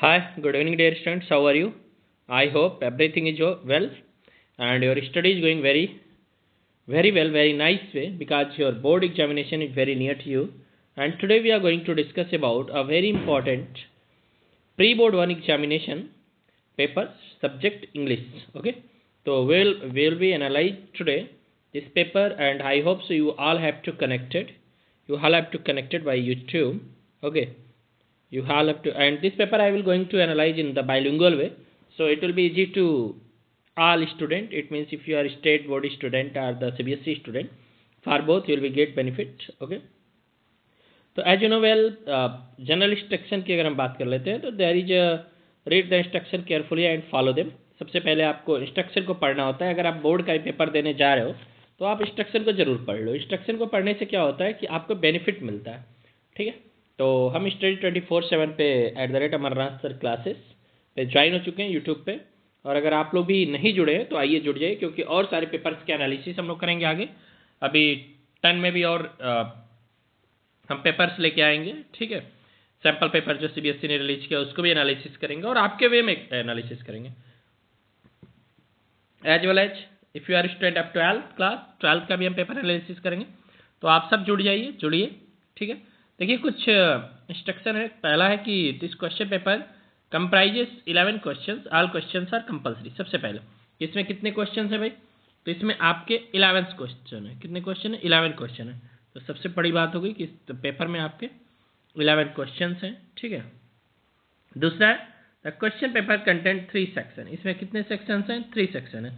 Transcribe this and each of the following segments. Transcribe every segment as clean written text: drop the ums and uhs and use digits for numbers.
Hi, good evening, dear students. How are you? I hope everything is well and your study is going very well, very nice way because your board examination is very near to you. And today we are going to discuss about a very important pre-board one examination paper subject English. Okay, so we'll be analyze today this paper, and I hope so you all have to connected. You all have to connected by YouTube. Okay, you all have to, and this paper I will going to analyze in the bilingual way, so it will be easy to all student. It means if you are state board student or the CBSE student, for both you will be get benefit. Okay, तो as you know well general instruction की अगर हम बात कर लेते हैं तो there is read the instruction carefully and follow them. सबसे पहले आपको इंस्ट्रक्शन को पढ़ना होता है. अगर आप बोर्ड का पेपर देने जा रहे हो तो आप इंस्ट्रक्शन को जरूर पढ़ लो. इंस्ट्रक्शन को पढ़ने से क्या होता है कि आपको बेनिफिट मिलता है. ठीक है, तो हम स्टडी 24/7 पे @अमरनाथ सर क्लासेस पे ज्वाइन हो चुके हैं यूट्यूब पे. और अगर आप लोग भी नहीं जुड़े हैं तो आइए जुड़ जाइए, क्योंकि और सारे पेपर्स के एनालिसिस हम लोग करेंगे आगे. अभी 10 में भी और हम पेपर्स लेके आएंगे. ठीक है, सैम्पल पेपर जो सीबीएसई ने रिलीज किया उसको भी एनालिसिस करेंगे और आपके वे में एनालिसिस करेंगे. As well as if you are student up 12th class, 12th का भी हम पेपर एनालिसिस करेंगे. तो आप सब जुड़िए. ठीक है, देखिए कुछ इंस्ट्रक्शन है. पहला है कि this question paper comprises 11 question. All question are compulsory. सबसे पहले इसमें कितने क्वेश्चन है भाई? तो इसमें आपके 11 क्वेश्चन है. कितने क्वेश्चन है? 11 क्वेश्चन है. तो सबसे बड़ी बात हो गई कि इस पेपर में आपके 11 क्वेश्चन हैं. ठीक है, दूसरा है the question paper content 3 section. इसमें कितने सेक्शन हैं? 3 सेक्शन है.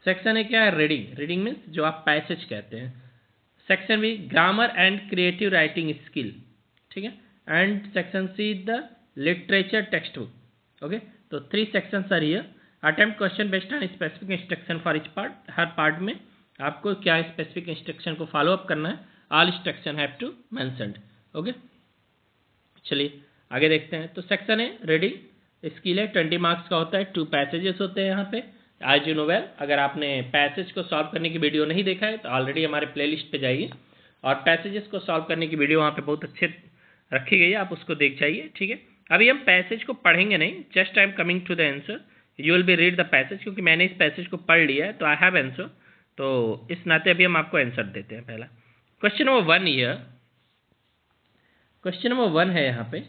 सेक्शन है क्या है? रीडिंग मीन्स जो आप पैसेज कहते हैं. Section B grammar and creative writing skill. ठीक है, and section C the literature text book. Okay, तो 3 sections are here. Attempt question based on specific instruction for each part. हर पार्ट में आपको क्या स्पेसिफिक इंस्ट्रक्शन को फॉलो अप करना है. All instruction have to mentioned. Okay, चलिए आगे देखते हैं. तो सेक्शन है रीडिंग स्किल है. 20 मार्क्स का होता है. 2 पैसेजेस होते हैं यहाँ पे. एज यू नो वेल, अगर आपने पैसेज को सॉल्व करने की वीडियो नहीं देखा है तो ऑलरेडी हमारे प्लेलिस्ट पे जाइए और पैसेजेस को सॉल्व करने की वीडियो वहाँ पे बहुत अच्छे रखी गई है, आप उसको देख जाइए. ठीक है, अभी हम पैसेज को पढ़ेंगे नहीं. Just I am coming to the answer. You will be read the passage, क्योंकि मैंने इस पैसेज को पढ़ लिया है तो आई हैव आंसर. तो इस नाते अभी हम आपको आंसर देते हैं. पहला question number 1 year. Question number 1 है यहाँ पे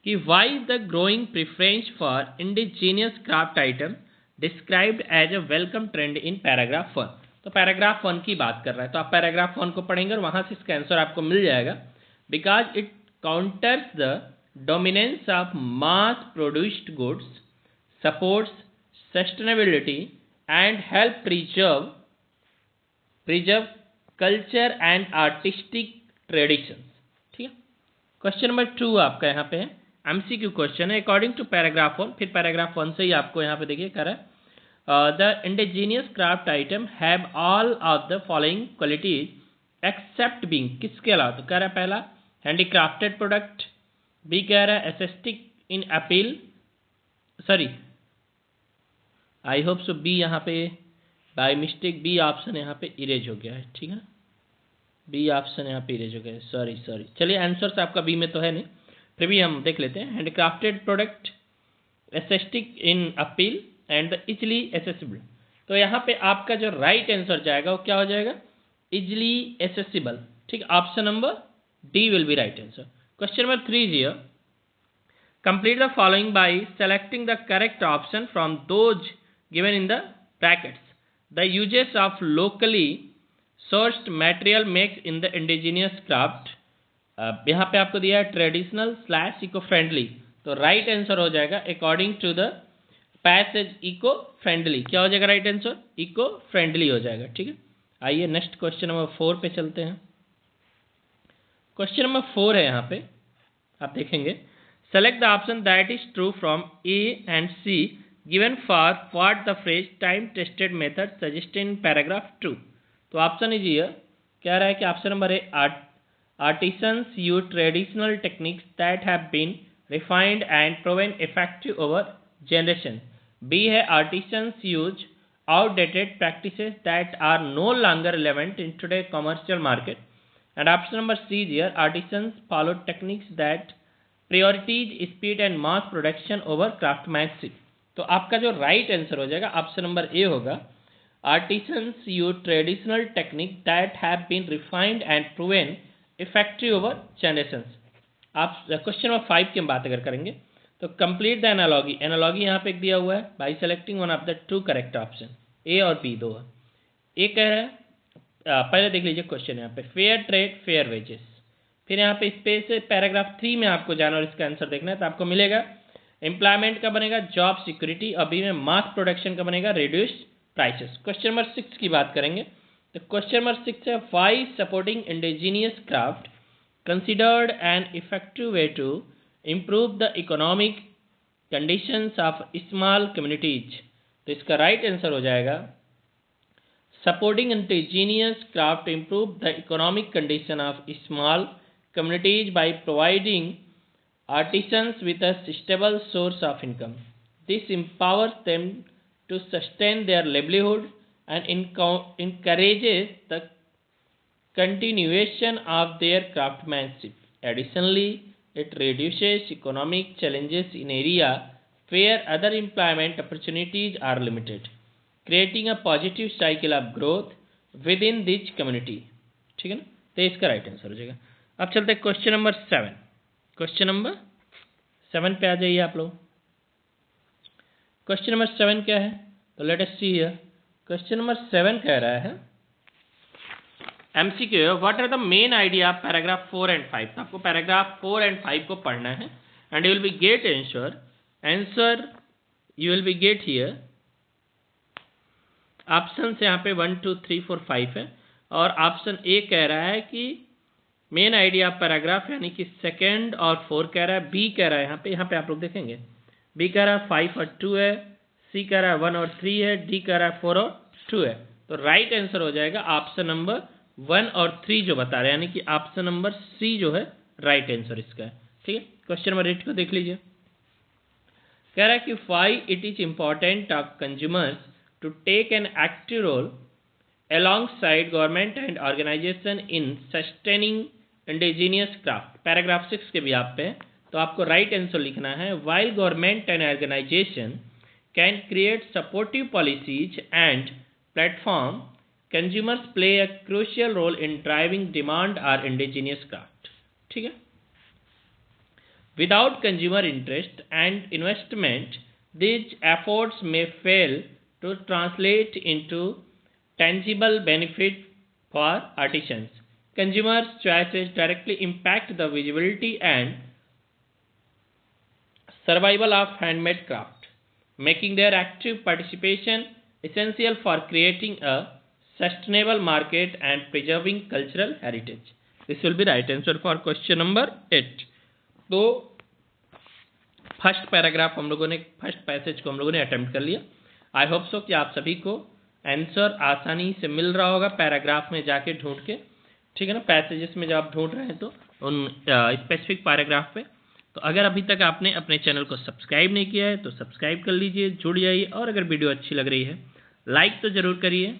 कि why the growing preference for indigenous craft item described as a welcome trend in paragraph 1. तो पैराग्राफ 1 की बात कर रहा है, तो आप पैराग्राफ 1 को पढ़ेंगे और वहाँ से इसका आंसर आपको मिल जाएगा. Because it counters the dominance of mass produced goods, supports sustainability and help preserve culture and artistic traditions. ठीक है, क्वेश्चन नंबर 2 आपका यहाँ पे है एमसीक्यू क्वेश्चन है. अकॉर्डिंग टू पैराग्राफ 1, फिर पैराग्राफ 1 से ही आपको यहाँ पे देखिए कह रहा है the indigenous craft item have all of the following qualities except being. किसके अलावा? तो कह रहा है पहला हैंडीक्राफ्टेड प्रोडक्ट. बी कह रहा है aesthetic in appeal. Sorry, I hope so be यहाँ पे बाय मिस्टेक बी ऑप्शन यहाँ पे इरेज हो गया है. ठीक है, बी ऑप्शन यहाँ पे इरेज हो गया है. सॉरी. चलिए आंसर आपका बी में तो है नहीं, फिर भी हम देख लेते हैं. Handcrafted product, aesthetic in appeal and the easily accessible. तो यहाँ पे आपका जो राइट आंसर जाएगा वो क्या हो जाएगा? Easily accessible. ठीक, option number D will be right answer. Question number 3 is here. Complete the following by selecting the correct option from those given in the brackets. The uses of locally sourced material makes in the indigenous craft. यहाँ पे आपको दिया है traditional / eco friendly. तो right answer हो जाएगा according to the passage eco friendly. क्या हो जाएगा राइट आंसर? इको फ्रेंडली हो जाएगा. ठीक है, आइए नेक्स्ट क्वेश्चन नंबर 4 पे चलते हैं. क्वेश्चन नंबर 4 है यहाँ पे, आप देखेंगे select the option that is true from A and C given for what the phrase time tested method suggested in paragraph 2. तो ऑप्शन इज हियर. कह रहा है कि option number A artisans use traditional techniques that have been refined and proven effective over generation. B है artisans use outdated practices that are no longer relevant in today's commercial market. And option number C is here artisans follow techniques that priorities speed and mass production over craftsmanship. तो आपका जो right answer हो जाएगा option number A होगा। Artisans use traditional technique that have been refined and proven effective over generations. आप question number 5 की हम बात अगर करेंगे तो कंप्लीट द एनालॉगी। एनालॉगी यहाँ पे दिया हुआ है by selecting one of the two correct option, A और बी दो है। ए कह रहा है पहले देख लीजिए क्वेश्चन यहाँ पे, फेयर ट्रेड फेयर वेजेस। फिर यहाँ पे स्पेस है, पैराग्राफ 3 में आपको जाना और इसका आंसर देखना है तो आपको मिलेगा एम्प्लॉयमेंट का बनेगा जॉब सिक्योरिटी, और बी में मास प्रोडक्शन का बनेगा रिड्यूस्ड प्राइसेस। क्वेश्चन नंबर 6 की बात करेंगे तो क्वेश्चन नंबर 6 है why supporting indigenous craft considered an effective way to improve the economic conditions of small communities. तो इसका राइट आंसर हो जाएगा supporting indigenous craft to improve the economic condition of small communities by providing artisans with a stable source of income. This empowers them to sustain their livelihood and encourages the continuation of their craftsmanship. Additionally, it reduces economic challenges in areas where other employment opportunities are limited, creating a positive cycle of growth within which community. ठीक है ना, तो इसका right answer हो जाएगा। अब चलते हैं क्वेश्चन नंबर 7। क्वेश्चन नंबर 7 पे आ जाइए आप लोग। क्वेश्चन नंबर 7 क्या है तो let us see here. Question number 7 कह रहा है MCQ, what are the main idea of paragraph 4 and 5। तो आपको पैराग्राफ 4 एंड 5 को पढ़ना है and you will B get answer you will B get here option से यहाँ पे 1 2 3 4 5 है, और ऑप्शन ए कह रहा है कि मेन आइडिया ऑफ पैराग्राफ यानी कि सेकंड और 4 कह रहा है, बी कह रहा है यहाँ पे आप लोग देखेंगे बी कह रहा है 5 और 2 है, सी कह रहा है 1 और 3 है, डी कह रहा है 4 और 2 है। तो राइट आंसर हो जाएगा ऑप्शन नंबर 1 और 3 जो बता रहे हैं, यानी कि ऑप्शन नंबर सी जो है राइट आंसर इसका है। ठीक है, क्वेश्चन नंबर 8 को देख लीजिए। कह रहा है कि why it is important of consumers to take an active role alongside government and organization in sustaining indigenous craft। Paragraph 6 के भी आप पे तो आपको राइट आंसर लिखना है while government and organization can create supportive policies and platform, consumers play a crucial role in driving demand or indigenous craft। ठीक है, without consumer interest and investment these efforts may fail to translate into tangible benefit for artisans. Consumers' choices directly impact the visibility and survival of handmade craft, making their active participation essential for creating a sustainable market and preserving cultural heritage. This will be right answer for question number 8. तो first paragraph हम लोगों ने, first passage को हम लोगों ने attempt कर लिया। आई होप सो कि आप सभी को आंसर आसानी से मिल रहा होगा पैराग्राफ में जाके ढूंढ के। ठीक है ना, पैसेजेस में जब आप ढूंढ रहे हैं तो उन स्पेसिफिक पैराग्राफ पे। तो अगर अभी तक आपने अपने चैनल को सब्सक्राइब नहीं किया है तो सब्सक्राइब कर लीजिए, जुड़ जाइए, और अगर वीडियो अच्छी लग रही है लाइक तो ज़रूर करिए।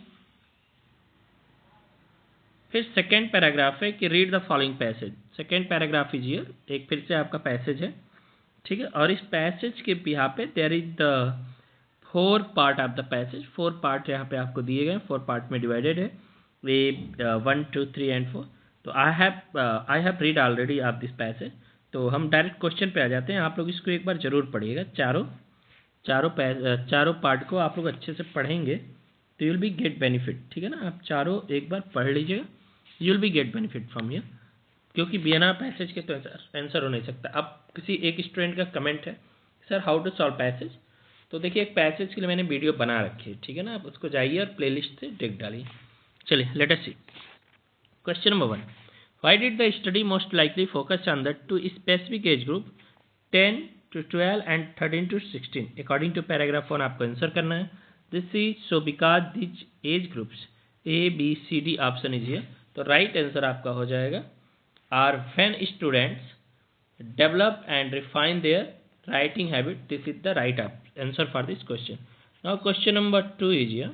फिर सेकेंड पैराग्राफ है कि read the following passage. Second paragraph is here, एक फिर से आपका पैसेज है। ठीक है, और इस पैसेज के यहाँ पे there is the 4 part of the passage. 4 part यहाँ पे आपको दिए गए, 4 पार्ट में डिवाइडेड है, ये 1 2 3 एंड 4। तो I have read already of this passage. तो हम डायरेक्ट क्वेश्चन पे आ जाते हैं। आप लोग इसको एक बार जरूर पढ़िएगा, चारों पार्ट को आप लोग अच्छे से पढ़ेंगे तो you will B get benefit. ठीक है ना, आप चारों एक बार पढ़ लीजिएगा, you will B get benefit from here, क्योंकि बिना पैसेज के तो आंसर हो नहीं सकता। अब किसी एक स्टूडेंट का कमेंट है sir how to solve passage, तो देखिए एक पैसेज के लिए मैंने वीडियो बना रखी है। ठीक है ना, आप उसको जाइए और प्लेलिस्ट से देख डालिए। चलिए let us see question number 1। Why did the study most likely focus on the 2 specific age group 10 to 12 and 13 to 16 according to paragraph 1 आपको आंसर करना है। This is so because these age groups ABCD option is here. तो right answer आपका हो जाएगा are when students develop and refine their writing habit. This is the right answer for this question. Now question number 2 is here.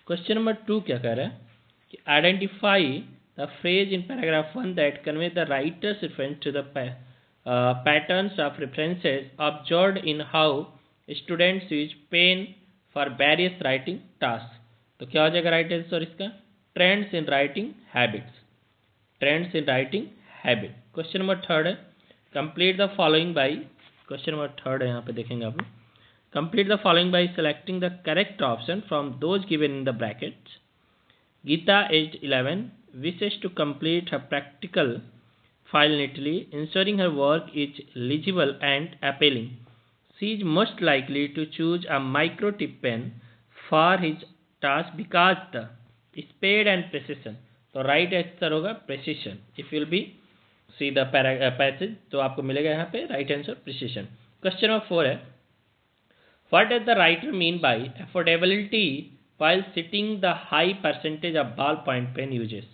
Question number 2 क्या कह रहा है कि identify the phrase in paragraph 1 that convey the writer's reference to the patterns of references observed in how students use pen for various writing tasks. तो क्या हो जाएगा right answer इसका? Trends in writing habits, trends in writing habit. Question number third है complete the following by, question number third है यहाँ पे देखेंगे आप, complete the following by selecting the correct option from those given in the brackets. Geeta, aged 11, wishes to complete her practical file neatly, ensuring her work is legible and appealing. She is most likely to choose a micro tip pen for his task because the speed and precision. तो right answer होगा precision. If will be see the passage तो आपको मिलेगा यहाँ पे right answer precision. Question number 4 है what does the writer mean by affordability while setting the high percentage of ballpoint pen uses।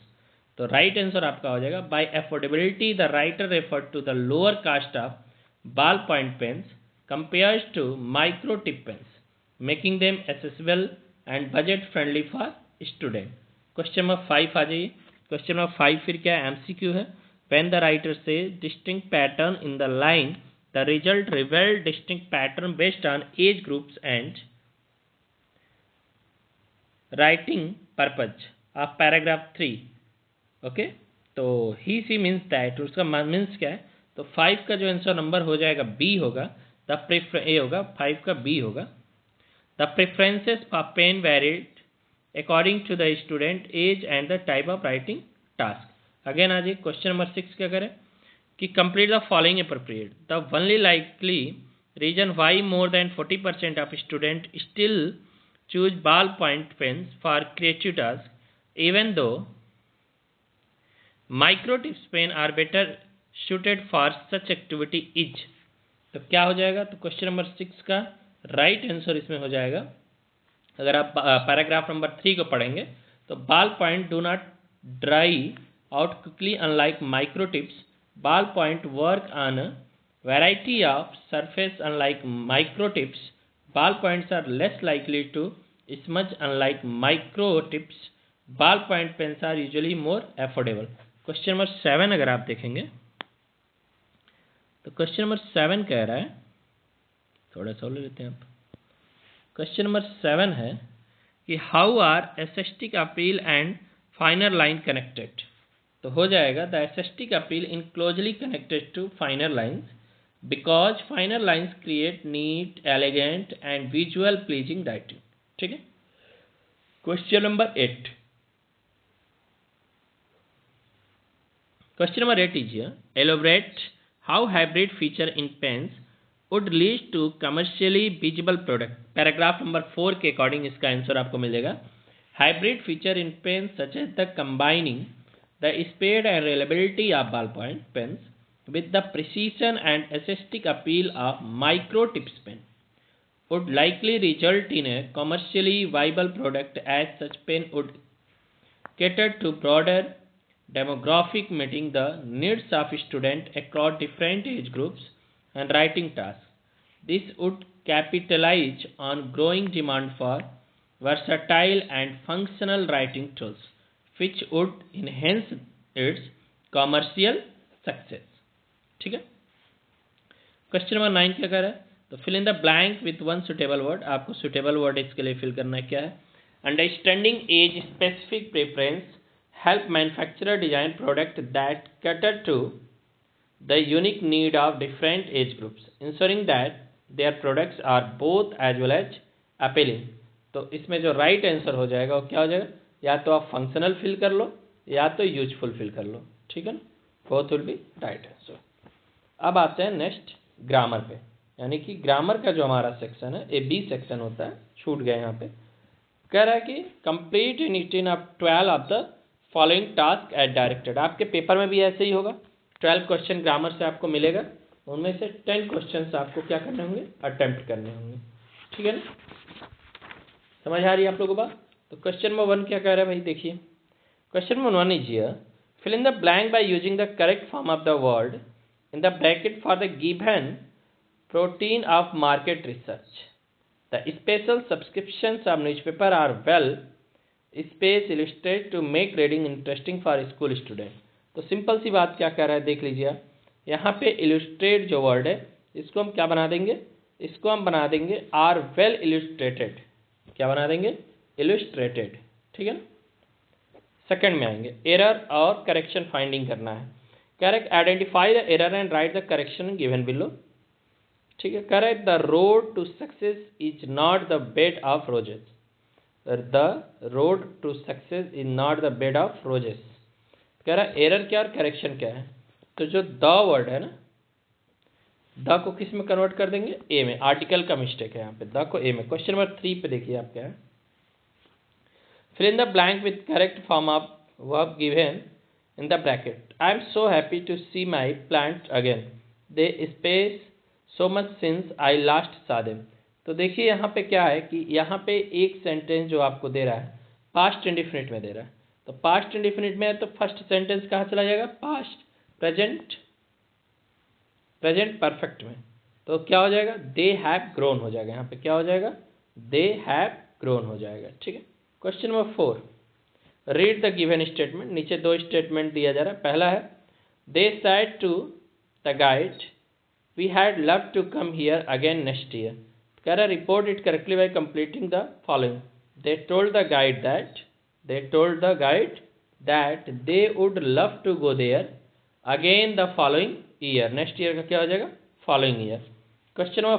तो right answer आपका हो जाएगा by affordability the writer refer to the lower cost of ballpoint pens compared to micro tip pens, making them accessible and budget friendly for student। Question number 5 आ जाइए। Question number 5 फिर क्या है? MCQ है। when the writer says distinct pattern in the line, the result revealed distinct pattern based on age groups and writing purpose of paragraph 3। Okay, तो ही C means that, उसका means क्या है? तो 5 का जो आंसर नंबर हो जाएगा बी होगा, ए होगा, 5 का बी होगा। The preferences of pen varied according to the student age and the type of writing task. Again आज क्वेश्चन नंबर 6 क्या करें कि complete the following appropriate the only likely reason why more than 40% of student still choose ballpoint pens for creative tasks, even though micro tips pen are better suited for such activity is। तो क्या हो जाएगा? तो question number 6 का right answer इसमें हो जाएगा, अगर आप पैराग्राफ नंबर 3 को पढ़ेंगे तो ball point do not dry out quickly unlike micro tips, ball point work on variety of surface unlike micro tips, ballpoints are less likely to smudge unlike micro tips, ballpoint pens are usually more affordable। Question number 7 अगर आप देखेंगे तो question number 7 कह रहा है, थोड़ा सा ले लेते हैं आप। क्वेश्चन नंबर 7 है कि how are aesthetic appeal and finer line connected. तो हो जाएगा the aesthetic appeal in closely connected to finer lines because finer lines create neat, elegant and visual pleasing writing। ठीक है। Question number 8, question number 8 is elaborate how hybrid feature in pens would lead to commercially visible product। Paragraph number 4 के according इसका answer आपको मिलेगा hybrid feature in pen such as the combining the speed and reliability of ballpoint pens with the precision and aesthetic appeal of micro tips pen would likely result in a commercially viable product, as such pen would cater to broader demographic, meeting the needs of students across different age groups and writing tasks। This would capitalize on growing demand for versatile and functional writing tools, which would enhance its commercial success। ठीक है। Question number 9 क्या कर रहा है? तो fill in the blank with one suitable word. आपको suitable word इसके लिए फिल करना है क्या है? Understanding age specific preference help manufacturer design product that cater to the unique need of different age groups, ensuring that their products are both as well as appealing. तो इसमें जो right answer हो जाएगा वो क्या हो जाएगा? या तो आप फंक्शनल फिल कर लो या तो यूजफुल फिल कर लो। ठीक है ना, both will be right answer. अब आते हैं नेक्स्ट ग्रामर पे, यानी कि ग्रामर का जो हमारा सेक्शन है ए बी सेक्शन होता है, छूट गया यहाँ पे। कह रहा है कि complete in of 12 of the following task as directed. आपके पेपर में भी ऐसे ही होगा, 12 क्वेश्चन ग्रामर से आपको मिलेगा, उनमें से 10 क्वेश्चन आपको क्या करने होंगे? अटेम्प्ट करने होंगे। ठीक है ना, समझ आ रही है आप लोगों को बात? तो क्वेश्चन नंबर 1 क्या कह रहा है भाई, देखिए question number 1 is here fill in the blank by using the correct form of the word in the bracket for the given protein of market research। The special subscriptions of newspaper are well spaced illustrated to make reading interesting for school student। तो simple सी बात क्या कह रहा है देख लीजिए, यहाँ पे इलस्ट्रेट जो वर्ड है इसको हम क्या बना देंगे, इसको हम बना देंगे आर वेल इलस्ट्रेटेड। क्या बना देंगे, इलस्ट्रेटेड, ठीक है ना। सेकंड में आएंगे, एरर और करेक्शन फाइंडिंग करना है। Correct, identify the error and write the correction given below, ठीक है। Correct, the road to success is not the bed of roses. The road to success is not the bed of roses. कह रहा है error क्या और correction क्या है, तो जो द वर्ड है ना, द को किस में कन्वर्ट कर देंगे, ए में। आर्टिकल का मिस्टेक है यहाँ पे, द को ए में। क्वेश्चन नंबर 3 पे देखिए आप क्या है, fill in the blank with correct form of verb given in the bracket. I am so happy to see my plants again. They space so much since I last saw them. तो देखिए यहाँ पे क्या है कि यहाँ पे एक सेंटेंस जो आपको दे रहा है पास्ट इंडिफिनिट में दे रहा है। तो पास्ट इंडिफिनिट में है तो फर्स्ट सेंटेंस कहाँ चला जाएगा, पास्ट प्रेजेंट प्रेजेंट परफेक्ट में। तो क्या हो जाएगा, दे हैव ग्रोन हो जाएगा। यहाँ पे क्या हो जाएगा, दे हैव ग्रोन हो जाएगा, ठीक है। Question number 4, read the given statement. नीचे दो स्टेटमेंट दिया जा रहा है। पहला है, they said to the guide we had love to come here again next year. कह रहा है report it correctly by completing the following. They told the guide that they would love to go there again the following year. Next year का क्या हो जाएगा, following year. Question number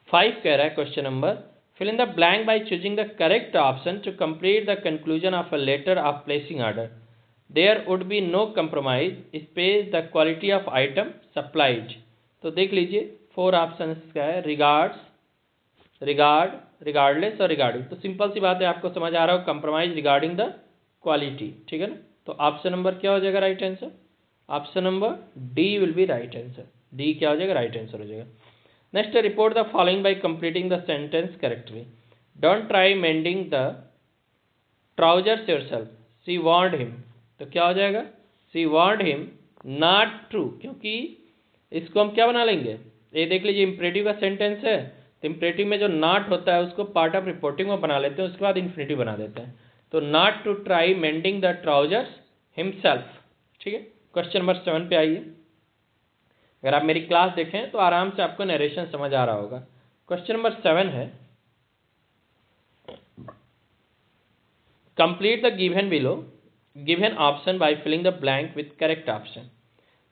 5 कह रहा है, question number, fill in the blank by choosing the correct option to complete the conclusion of a letter of placing order. There would be no compromise, space the quality of item supplied. तो देख लीजिए 4 option का है, regards, regard, regardless और regarding. तो simple सी बात है, आपको समझ आ रहा हो, कंप्रोमाइज रिगार्डिंग द क्वालिटी, ठीक है ना। तो ऑप्शन नंबर क्या हो जाएगा right answer, option number D will be right answer. D क्या हो जाएगा, राइट आंसर हो जाएगा। Next, report the following by completing the sentence correctly. Don't try mending the trousers yourself. She warned him. तो क्या हो जाएगा, she warned him not to, क्योंकि इसको हम क्या बना लेंगे, ये देख लीजिए इम्परेटिव का सेंटेंस है, तो इम्परेटिव में जो नॉट होता है उसको पार्ट ऑफ रिपोर्टिंग में बना लेते हैं, उसके बाद इन्फिनेटिव बना देते हैं। तो not to try mending the trousers himself, ठीक है। क्वेश्चन नंबर 7 पे आइए। अगर आप मेरी क्लास देखें तो आराम से आपको नरेशन समझ आ रहा होगा। क्वेश्चन नंबर 7 है, complete the given below given option by filling the blank with correct option.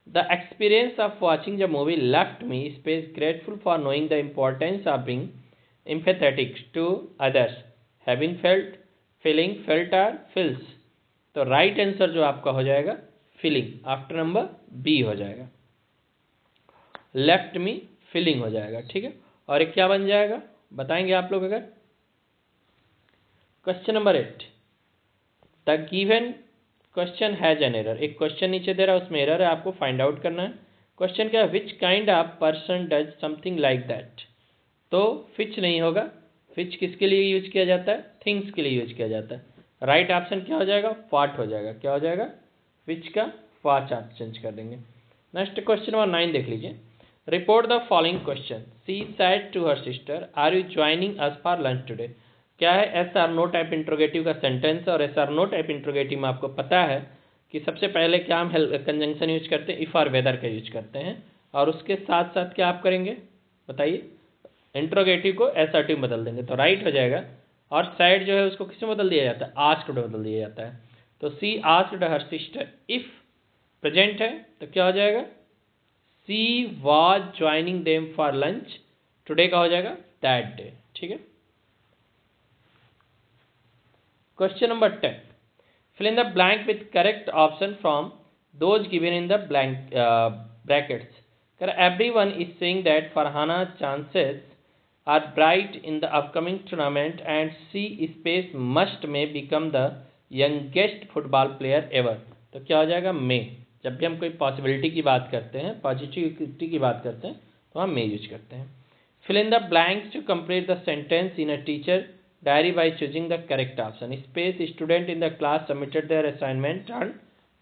The experience of watching the movie left me space grateful for knowing the importance of being empathetic to others, having felt, feeling, felt और feels. तो right answer जो आपका हो जाएगा feeling, after number B हो जाएगा, left me feeling हो जाएगा, ठीक है। और एक क्या बन जाएगा बताएंगे आप लोग अगर। Question number 8, the given question has an error. एक क्वेश्चन नीचे दे रहा है, उसमें एरर है, आपको फाइंड आउट करना है। क्वेश्चन क्या है, which kind of person does something like that. तो फिच नहीं होगा, फिच किसके लिए यूज किया जाता है, थिंग्स के लिए यूज किया जाता है। राइट ऑप्शन क्या हो जाएगा, व्हाट हो जाएगा। क्या हो जाएगा, विच का व्हाट आप चेंज कर देंगे। नेक्स्ट क्वेश्चन नंबर 9 देख लीजिए। Report the following question. She said to her sister, are you joining us for lunch today. क्या है, yes or no type interrogative का सेंटेंस। और yes or no type interrogative में आपको पता है कि सबसे पहले क्या हम कंजंक्शन यूज करते हैं, इफ और वेदर का यूज करते हैं, और उसके साथ साथ क्या आप करेंगे बताइए, इंट्रोगेटिव को एसर्टिव बदल देंगे, तो राइट हो जाएगा। और सैड जो है उसको किस में बदल दिया जाता है, आस्क्ड बदल दिया जाता है। तो she asked her sister, if present है तो क्या हो जाएगा, she was joining them for lunch, today का हो जाएगा दैट डे, ठीक है। Question number 10, fill in the blank with correct option from those given in the blank brackets. Everyone is saying that Farhana's chances are bright in the upcoming tournament and she space must may become the youngest football player ever. तो क्या हो जाएगा, may। जब भी हम कोई possibility की बात करते हैं, पॉजिटिविटी की बात करते हैं, तो हम may यूज करते हैं। fill in the blanks to complete the sentence in a teacher diary by choosing the correct option. Space student in the class submitted their assignment on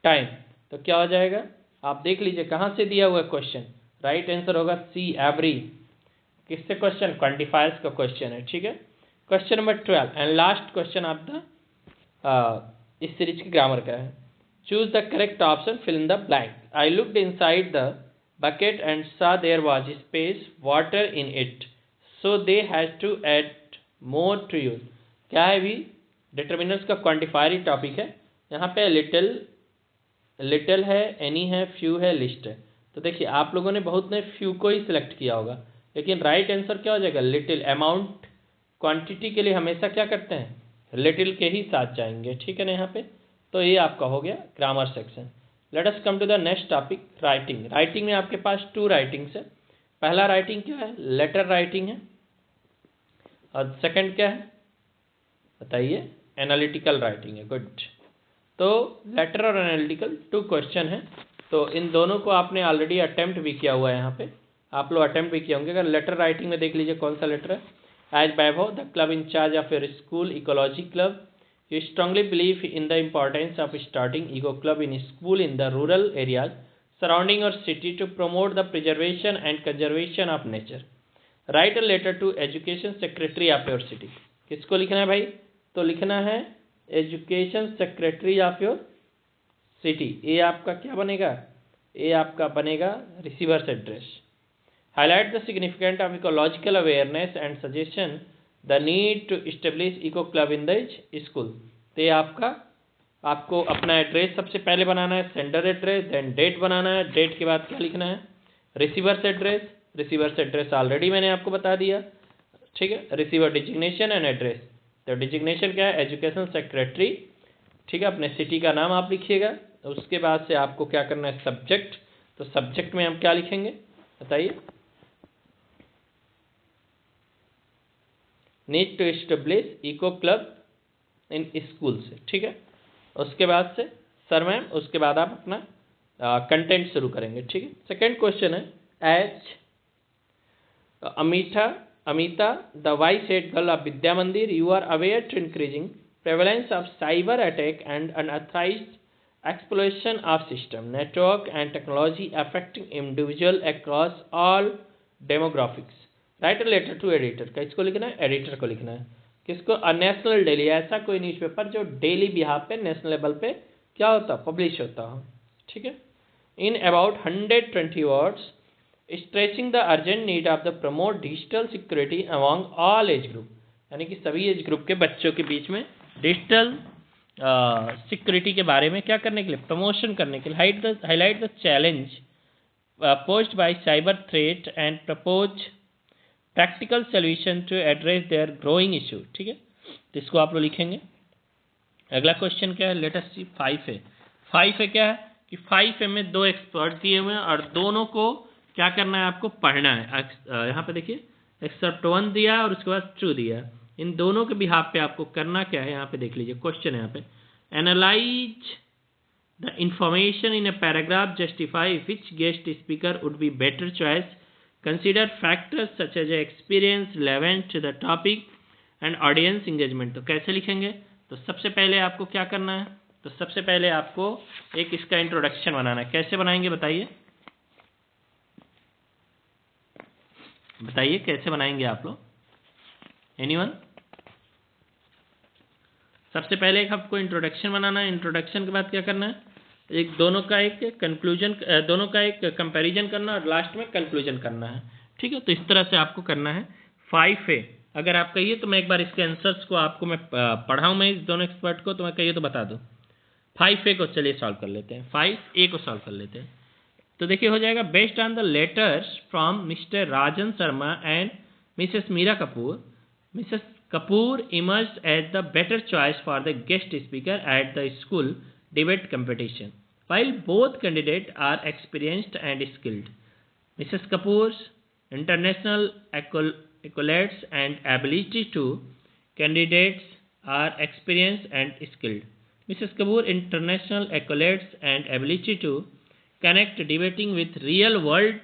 time. तो क्या हो जाएगा, आप देख लीजिए कहाँ से दिया हुआ क्वेश्चन, राइट आंसर होगा सी एवरी। किससे क्वेश्चन, क्वांटिफायर्स का क्वेश्चन है, ठीक है। Question number 12 and last question of the इस सीरीज की ग्रामर का है। Choose the correct option, fill in the blank. I looked inside the bucket and saw there was space water in it, so they had to add more to use. क्या है भी determinants का quantifier topic है। यहाँ पे little है, any है, few है, लिस्ट है। तो देखिए आप लोगों ने बहुत ने फ्यू को ही सिलेक्ट किया होगा, लेकिन राइट आंसर क्या हो जाएगा, लिटिल। अमाउंट क्वांटिटी के लिए हमेशा क्या करते हैं, लिटिल के ही साथ जाएंगे, ठीक है ना यहाँ पे। तो ये आपका हो गया grammar section. Let us come to the next topic, writing. Writing में आपके पास 2 राइटिंग्स है। पहला राइटिंग क्या है, लेटर राइटिंग है, और सेकंड क्या है बताइए, एनालिटिकल राइटिंग है। गुड। तो लेटर और एनालिटिकल 2 क्वेश्चन है। तो इन दोनों को आपने ऑलरेडी अटेम्प्ट भी किया हुआ है, यहाँ पे आप लोग अटेम्प्ट भी किए होंगे। अगर लेटर राइटिंग में देख लीजिए कौन सा लेटर है, as Vaibhav the club in charge of your school ecology club, you strongly believe in the importance of starting eco club in school in the rural areas surrounding your city to promote the preservation and conservation of nature. Write a letter to education secretary of your city. किसको लिखना है भाई, तो लिखना है education secretary of your city. ये आपका क्या बनेगा, ये आपका बनेगा receiver's address. Highlight the significant of ecological awareness and suggestion the need to establish eco club in the school. तो ये आपको अपना एड्रेस सबसे पहले बनाना है, सेंडर एड्रेस, देन डेट बनाना है, डेट के बाद क्या लिखना है, receiver's address. Receiver's address already मैंने आपको बता दिया, ठीक है। रिसीवर डिजिग्नेशन एंड एड्रेस, तो डिजिग्नेशन क्या है, एजुकेशन सेक्रेटरी, ठीक है। अपने सिटी का नाम आप लिखिएगा। उसके बाद से आपको क्या करना है, सब्जेक्ट। तो सब्जेक्ट में हम क्या लिखेंगे बताइए, need to establish eco club in school से, ठीक है। उसके बाद से सर मैम, उसके बाद आप अपना कंटेंट शुरू करेंगे, ठीक है। सेकेंड क्वेश्चन है, as Amita the vice head girl of Vidya Mandir, you are aware to increasing prevalence of cyber attack and unauthorized exploitation of system, network and technology affecting individual across all demographics. Write a letter to editor. किसको लिखना है, editor को लिखना है। किसको, national daily, ऐसा कोई newspaper जो डेली बिहार पे, नेशनल लेवल पे क्या होता, पब्लिश होता हो, ठीक है। In about 120 words stretching the urgent need of the promote digital security among all age group, यानी कि सभी एज ग्रुप के बच्चों के बीच में डिजिटल सिक्योरिटी के बारे में क्या करने के लिए, प्रमोशन करने के लिए। Highlight the challenge posed by cyber threat and propose practical solution to address their growing issue, ठीक है। तो इसको आप लोग लिखेंगे। अगला क्वेश्चन क्या है, लेट अस सी 5 है। 5 है क्या है कि 5 में 2 एक्सपर्ट दिए हुए हैं और दोनों को क्या करना है, आपको पढ़ना है। यहाँ पे देखिए एक्सेप्ट 1 दिया और उसके बाद 2 दिया। इन दोनों के बिहाफ पे आपको करना क्या है, यहाँ पे देख लीजिए क्वेश्चन है यहाँ पे, analyse the information in a paragraph, justify which guest speaker would be better choice, consider factors such as experience, relevant to the topic and audience engagement. तो कैसे लिखेंगे, तो सबसे पहले आपको क्या करना है, तो सबसे पहले आपको एक इसका इंट्रोडक्शन बनाना है। कैसे बनाएंगे बताइए, बताइए कैसे बनाएंगे आप लोग, एनीवन। सबसे पहले एक आपको इंट्रोडक्शन बनाना है। इंट्रोडक्शन के बाद क्या करना है, एक दोनों का एक कंक्लूजन, दोनों का एक कंपैरिजन करना और लास्ट में कंक्लूजन करना है, ठीक है। तो इस तरह से आपको करना है। 5A अगर आप कहिए तो मैं एक बार इसके आंसर्स को आपको मैं पढ़ाऊँ मैं इस दोनों एक्सपर्ट को, तो मैं कहिए तो बता दूँ। 5A को चलिए सॉल्व कर लेते हैं, 5A को सॉल्व कर लेते हैं। तो देखिए हो जाएगा, based on the letters from Mr Rajan Sharma and Mrs Meera Kapoor, Mrs Kapoor emerged as the better choice for the guest speaker at the school debate competition. While both candidates are experienced and skilled, Mrs. Kapoor's international accolades and ability to candidates are experienced and skilled. Mrs. Kapoor's international accolades and ability to connect debating with real world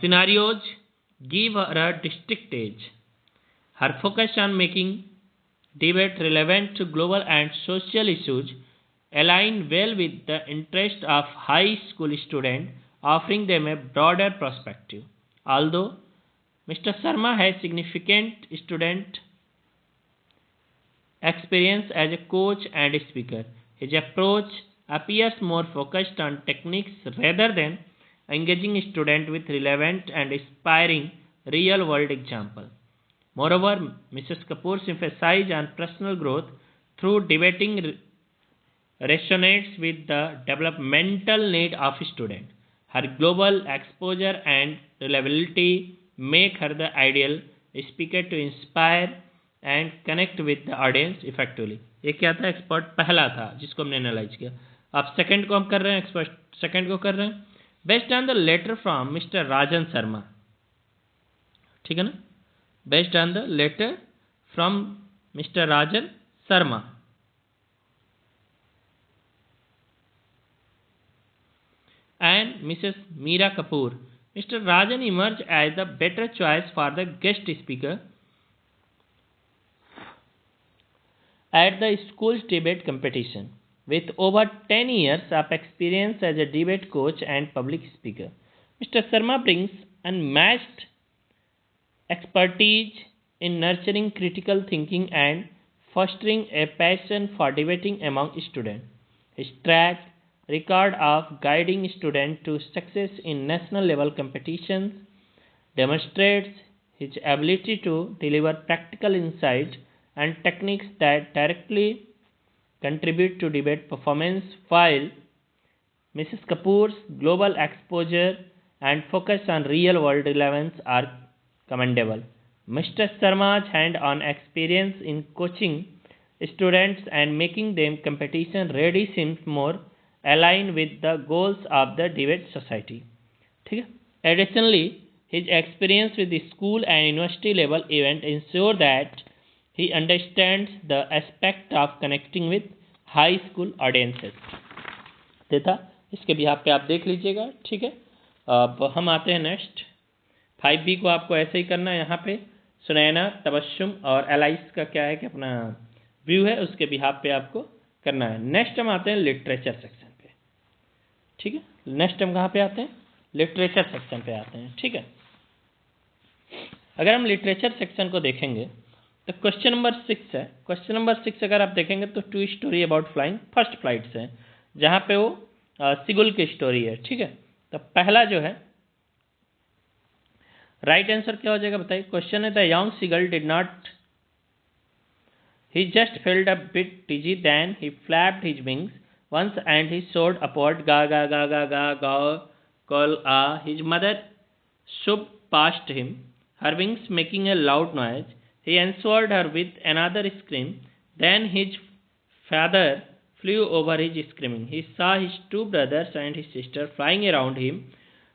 scenarios give her a distinct edge. Her focus on making debate relevant to global and social issues align well with the interest of high school students, offering them a broader perspective. Although Mr. Sharma has significant student experience as a coach and speaker, his approach appears more focused on techniques rather than engaging student with relevant and inspiring real-world example. Moreover, Mrs. Kapoor's emphasis on personal growth through debating resonates with the developmental need of student. Her global exposure and reliability make her the ideal speaker to inspire and connect with the audience effectively. ये क्या था? Expert पहला था जिसको हमने analyse किया. अब second को हम कर रहे हैं, एक्सपर्ट सेकंड को कर रहे हैं. Based on the letter from Mr Rajan Sharma. ठीक है ना? Based on the letter from Mr Rajan Sharma and Mrs. Meera Kapoor, Mr. Rajan emerged as the better choice for the guest speaker at the school's debate competition. With over 10 years of experience as a debate coach and public speaker, Mr. Sharma brings unmatched expertise in nurturing critical thinking and fostering a passion for debating among students. His track record of guiding students to success in national level competitions demonstrates his ability to deliver practical insights and techniques that directly contribute to debate performance, while Mrs. Kapoor's global exposure and focus on real world relevance are commendable. Mr. Sharma's hand-on experience in coaching students and making them competition ready seems more aligned with the goals of the debate society. ठीक है. Additionally, his experience with the school and university level event ensure that he understands the aspect of connecting with high school audiences. देता इसके भी पे आप देख लीजिएगा. ठीक है. अब हम आते हैं नेक्स्ट 5B को. आपको ऐसे ही करना है. यहाँ पे सुनैना, तबस्सुम और एलाइस का क्या है कि अपना व्यू है, उसके भी पे आपको करना है. नेक्स्ट हम आते हैं लिटरेचर सेक्शन. ठीक है. नेक्स्ट हम कहाँ पे आते हैं? लिटरेचर सेक्शन पे आते हैं. ठीक है. अगर हम लिटरेचर सेक्शन को देखेंगे तो क्वेश्चन नंबर 6 है. क्वेश्चन नंबर 6 अगर आप देखेंगे तो 2 story about flying first flight से, जहाँ पे वो सिगुल की स्टोरी है. ठीक है. तो पहला जो है राइट आंसर क्या हो जाएगा बताइए. क्वेश्चन है the young seagull did not, he just felt a bit dizzy, then he flapped his wings once and he soared upward. Ga ga ga ga ga ga call a. His mother swooped past him, her wings making a loud noise. He answered her with another scream. Then his father flew over his screaming. He saw his 2 brothers and his sister flying around him,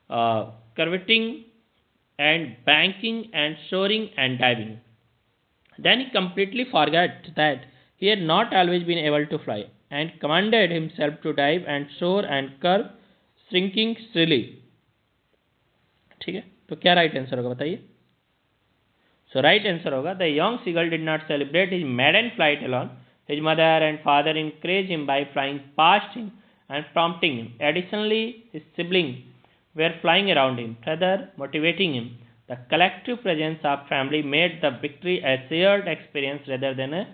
curveting and banking and soaring and diving. Then he completely forgot that he had not always been able to fly, and commanded himself to dive and soar and curve, shrinking shrilly. ठीक है. तो क्या right answer होगा बताइए. So right answer होगा the young seagull did not celebrate his maiden flight alone. His mother and father encouraged him by flying past him and prompting him. Additionally, his siblings were flying around him, further motivating him. The collective presence of family made the victory a shared experience rather than a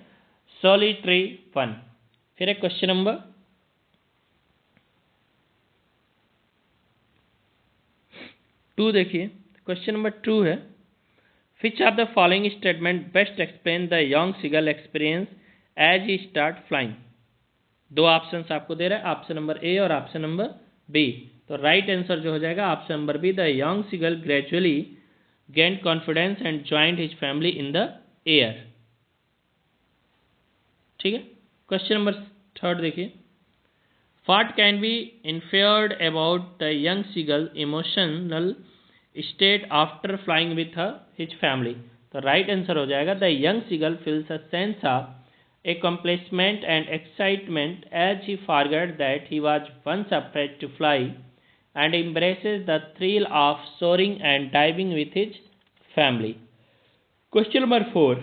solitary one. फिर एक question number 2 देखिए. Question number 2 है which of the following statement best explain the young seagull experience as he start flying. 2 options आपको दे रहा है, option number A और option number B. तो राइट आंसर जो हो जाएगा option number B. The young seagull gradually gained confidence and joined his family in the air. ठीक है. क्वेश्चन नंबर 3 देखिए. What can be inferred about the young seagull emotional state after flying with his family? तो right answer हो जाएगा the young seagull feels a sense of accomplishment and excitement as he forgot that he was once afraid to fly and embraces the thrill of soaring and diving with his family. Question number 4.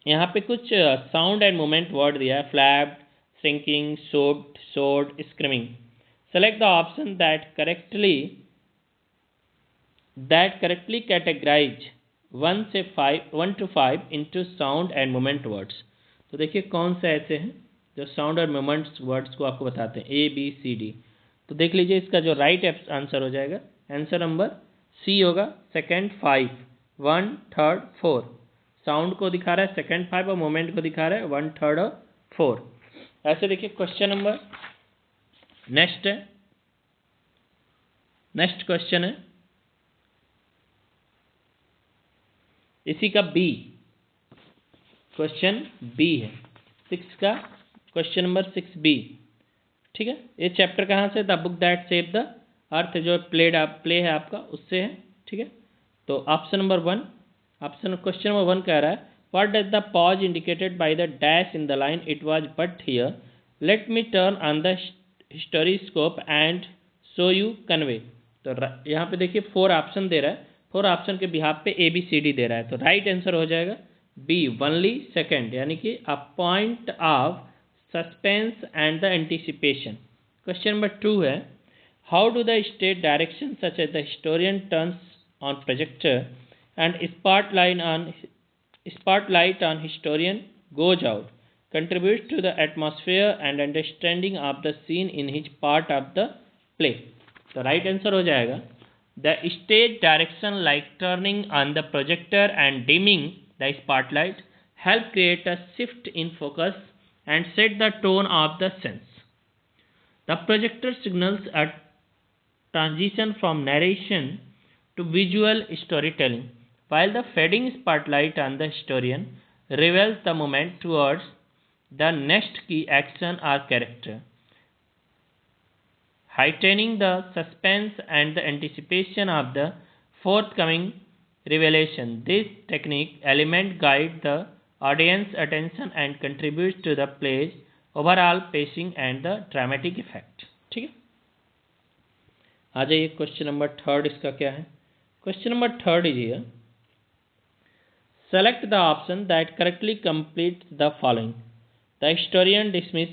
यहाँ पे कुछ sound and moment word दिया है. Flapped, shrinking, swooped, soared, screaming. Select the option that correctly categorize 1 to 5 into sound and moment words. तो देखिए कौन से ऐसे हैं जो साउंड और मोमेंट्स वर्ड्स को आपको बताते हैं, ABCD। तो देख लीजिए इसका जो राइट आंसर हो जाएगा, आंसर नंबर सी होगा, सेकेंड 5, 1, 3, 4। साउंड को दिखा रहा है सेकेंड 5 और मोमेंट को दिखा रहा है 1, 3 और 4। ऐसे देखिए क्वेश्चन नंबर नेक्स्ट है, नेक्स्ट क्वेश्चन है इसी का बी, क्वेश्चन बी है 6 का, क्वेश्चन नंबर 6B। ठीक है, ये चैप्टर कहाँ से, the book that saved the earth, जो प्ले है आपका उससे है। ठीक है, तो ऑप्शन नंबर 1, क्वेश्चन नंबर 1 कह रहा है what does the pause indicated by the dash in the line it was but here, let me turn on the historiscope and show you Conway. तो यहाँ पे देखिए 4 ऑप्शन दे रहा है, 4 ऑप्शन के बिहाफ पे ABCD दे रहा है, तो राइट आंसर हो जाएगा बी, ओनली सेकेंड, यानी कि a point of suspense and the anticipation. Question number 2 है how do the state direction such as the historian turns on projector and spotlight on historian goes out contributes to the atmosphere and understanding of the scene in his part of the play। तो right answer हो जाएगा the stage direction like turning on the projector and dimming the spotlight help create a shift in focus and set the tone of the sense. The projector signals a transition from narration to visual storytelling, while the fading spotlight on the historian reveals the moment towards the next key action or character, heightening the suspense and the anticipation of the forthcoming revelation. This technique element guides the audience attention and contributes to the play's overall pacing and the dramatic effect। ठीक है, आ जाइए question number 3 इसका क्या है। Question number 3 is here, select the option that correctly complete the following, the historian dismiss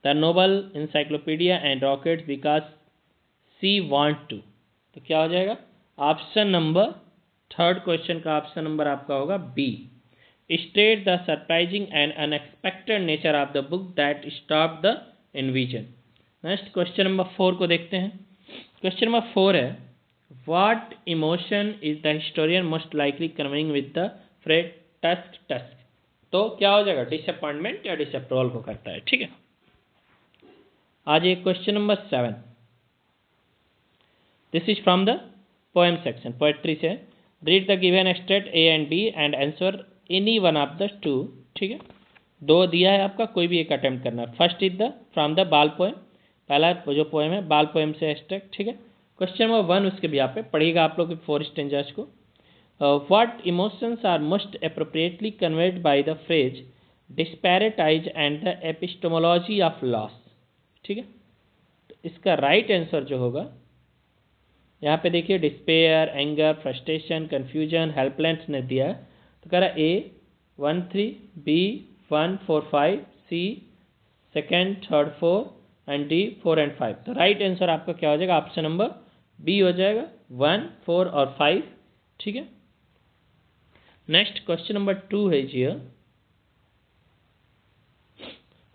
the noble encyclopaedia and rockets because she want to. तो क्या हो जाएगा, ऑप्शन नंबर 3 क्वेश्चन का ऑप्शन नंबर आपका होगा B, state the surprising and unexpected nature of the book that stop the invasion. Next question number 4 को देखते हैं। क्वेश्चन नंबर 4 है what emotion is the historian most likely conveying with the phrase tusk tusk. तो क्या हो जाएगा, disappointment या disapproval को करता है। ठीक है, आज ये question number 7, this is from the poem section, poetry से। Read the given extract A and B and answer any one of the 2। ठीक है, 2 दिया है आपका, कोई भी एक अटेम्प्ट करना है। First is the from the बाल पोएम, पहला जो पोएम है बाल पोएम से एक्सट्रैक्ट। ठीक है, क्वेश्चन नंबर 1 उसके भी आप पे पढ़िएगा आप लोग 4 स्टेंजास को। What emotions are most appropriately conveyed by the phrase disparate eyes and the epistemology of loss. ठीक है, तो इसका राइट आंसर जो होगा यहाँ पे देखिए despair, anger, frustration, confusion, helplessness दिया है। तो कह रहा है A 1 3, B 1 4 5, C second 3 4 and D 4 and 5। तो राइट आंसर आपका क्या हो जाएगा, ऑप्शन नंबर B हो जाएगा 1 4 और 5। ठीक है, नेक्स्ट क्वेश्चन नंबर 2 है जी,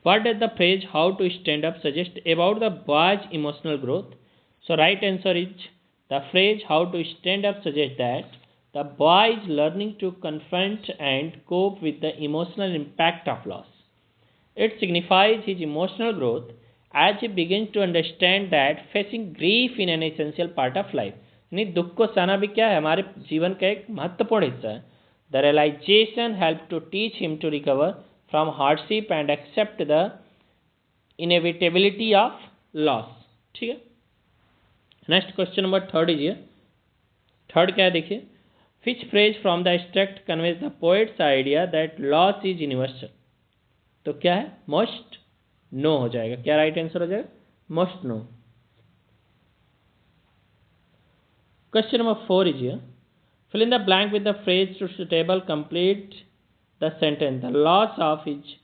what does the phrase how to stand up suggest about the boy's emotional growth. So right answer is the phrase how to stand up suggests that the boy is learning to confront and cope with the emotional impact of loss. It signifies his emotional growth as he begins to understand that facing grief is an essential part of life. यानी दुख को सहना भी क्या है, हमारे जीवन का एक महत्वपूर्ण हिस्सा है। The realization helped to teach him to recover from hardship and accept the inevitability of loss। ठीक है, नेक्स्ट क्वेश्चन नंबर 3 इज, 3 क्या है देखिए, which phrase from the extract conveys the poet's idea that loss is universal. तो क्या है, most no हो जाएगा। क्या राइट आंसर हो जाएगा, most no. Question number 4 is, fill in the blank with the phrase to suitable complete the sentence, the loss of his